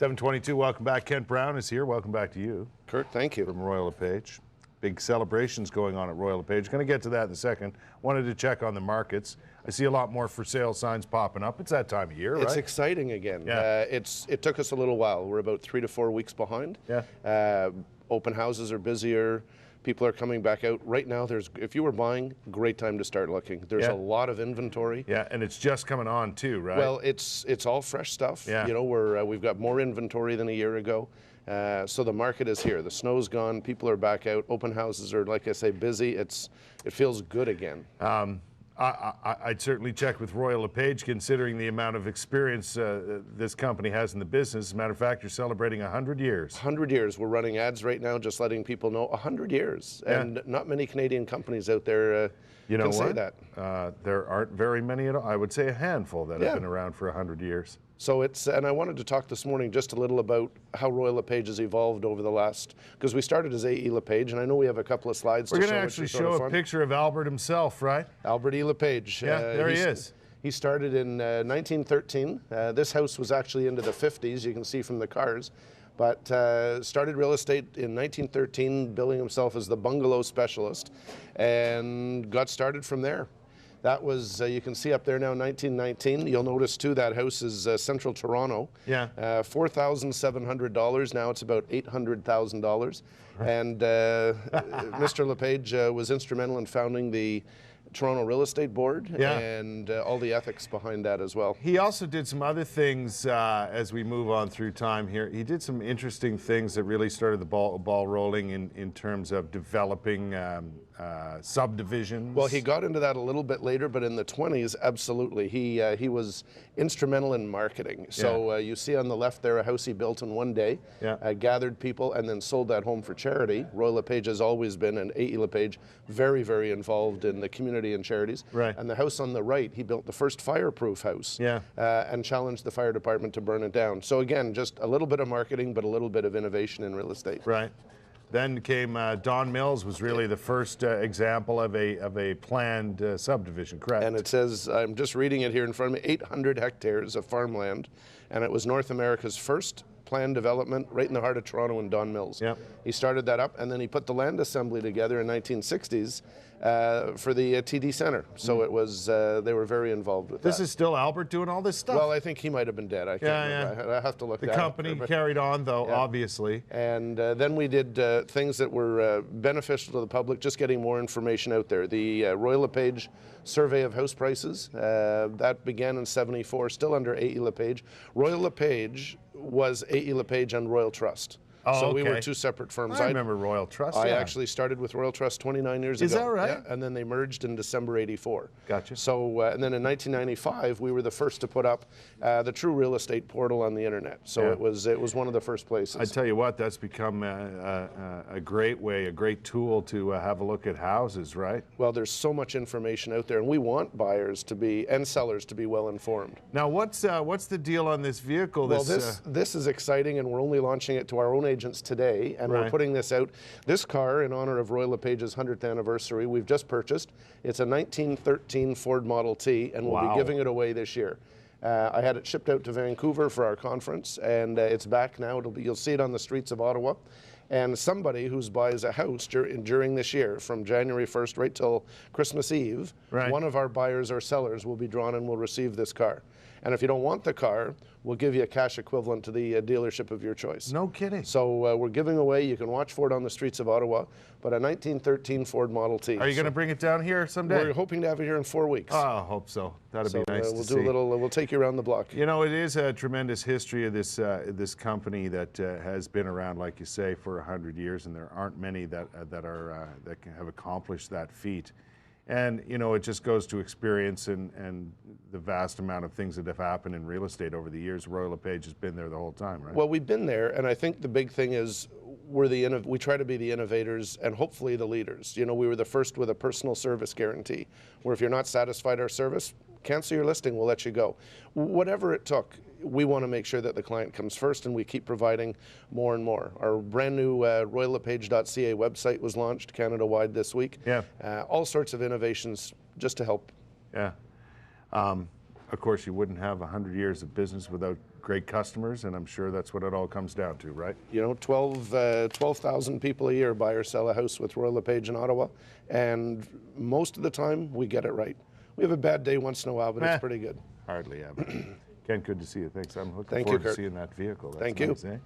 722, welcome back. Kent Brown is here. Welcome back to you. Kurt, thank you. From Royal LePage. Big celebrations going on at Royal LePage. Going to get to that in a second. Wanted to check on the markets. I see a lot more for sale signs popping up. It's that time of year, right? It's exciting again. Yeah. It took us a little while. We're about 3 to 4 weeks behind. Yeah. Open houses are busier. People are coming back out. Right now, if you were buying, great time to start looking. There's a lot of inventory. Yeah, and it's just coming on too, right? Well, it's all fresh stuff. Yeah. You know, we've got more inventory than a year ago. So the market is here. The snow's gone. People are back out. Open houses are, like I say, busy. It feels good again. I'd certainly check with Royal LePage, considering the amount of experience this company has in the business. As a matter of fact, you're celebrating 100 years. 100 years. We're running ads right now, just letting people know 100 years. Yeah. And not many Canadian companies out there can say that. There aren't very many at all. I would say a handful that have been around for 100 years. So and I wanted to talk this morning just a little about how Royal LePage has evolved over the last, because we started as AE LePage, and I know we have a couple of slides to show. We're going to actually show a picture of Albert himself, right? Albert E. LePage. Yeah, there he is. He started in 1913. This house was actually into the 50s, you can see from the cars. But started real estate in 1913, billing himself as the bungalow specialist, and got started from there. That was, you can see up there now, 1919. You'll notice, too, that house is central Toronto. Yeah. $4,700. Now it's about $800,000. And Mr. LePage was instrumental in founding the Toronto Real Estate Board and all the ethics behind that as well. He also did some other things as we move on through time here. He did some interesting things that really started the ball rolling in terms of developing subdivisions. Well, he got into that a little bit later, but in the 20s, absolutely. He was instrumental in marketing. So you see on the left there a house he built in one day, gathered people, and then sold that home for charity. Royal LePage has always been, and AE LePage, very, very involved in the community and charities. Right. And the house on the right, he built the first fireproof house and challenged the fire department to burn it down. So again, just a little bit of marketing, but a little bit of innovation in real estate. Right. Then came Don Mills, was really the first example of a planned subdivision, correct? And it says, I'm just reading it here in front of me, 800 hectares of farmland, and it was North America's first planned development right in the heart of Toronto in Don Mills. Yep. He started that up, and then he put the land assembly together in 1960s for the TD Centre. So it was, they were very involved with that. This is still Albert doing all this stuff? Well, I think he might have been dead. I can't remember. I have to look that up. The company carried on, though, obviously. And then we did things that were beneficial to the public, just getting more information out there. The Royal LePage Survey of House Prices, that began in '74, still under AE LePage. Royal LePage was AE LePage and Royal Trust. Oh, so we were two separate firms. I remember Royal Trust. I actually started with Royal Trust 29 years ago. Is that right? Yeah, and then they merged in December '84. Gotcha. So, and then in 1995, we were the first to put up the true real estate portal on the internet. So it was one of the first places. I tell you what, that's become a great way, a great tool to have a look at houses, right? Well, there's so much information out there, and we want buyers to be and sellers to be well informed. Now, what's the deal on this vehicle? Well, this is exciting, and we're only launching it to our own agents today, and we're putting this out. This car, in honor of Royal LePage's 100th anniversary, we've just purchased. It's a 1913 Ford Model T, and we'll be giving it away this year. I had it shipped out to Vancouver for our conference, and it's back now. You'll see it on the streets of Ottawa. And somebody who buys a house during this year, from January 1st right till Christmas Eve, one of our buyers or sellers will be drawn and will receive this car. And if you don't want the car, we'll give you a cash equivalent to the dealership of your choice. No kidding. So we're giving away, you can watch for it on the streets of Ottawa, but a 1913 Ford Model T. Are you going to bring it down here someday? We're hoping to have it here in 4 weeks. Oh, I hope so. That'd be nice to see. We'll take you around the block. You know, it is a tremendous history of this company that has been around, like you say, for 100 years, and there aren't many that can have accomplished that feat. And, you know, it just goes to experience and the vast amount of things that have happened in real estate over the years. Royal LePage has been there the whole time, right? Well, we've been there, and I think the big thing is we try to be the innovators and hopefully the leaders. You know, we were the first with a personal service guarantee, where if you're not satisfied our service, cancel your listing, we'll let you go. Whatever it took, we want to make sure that the client comes first, and we keep providing more and more. Our brand new royallepage.ca website was launched Canada-wide this week. Yeah. All sorts of innovations just to help. Yeah. of course, you wouldn't have 100 years of business without great customers, and I'm sure that's what it all comes down to, right? You know, 12,000 people a year buy or sell a house with Roy LePage in Ottawa, and most of the time we get it right. We have a bad day once in a while, but it's pretty good. Hardly ever. Ken, good to see you. Thanks. I'm looking Thank you, forward to Kurt. seeing that vehicle. That's Thank you. nice, eh?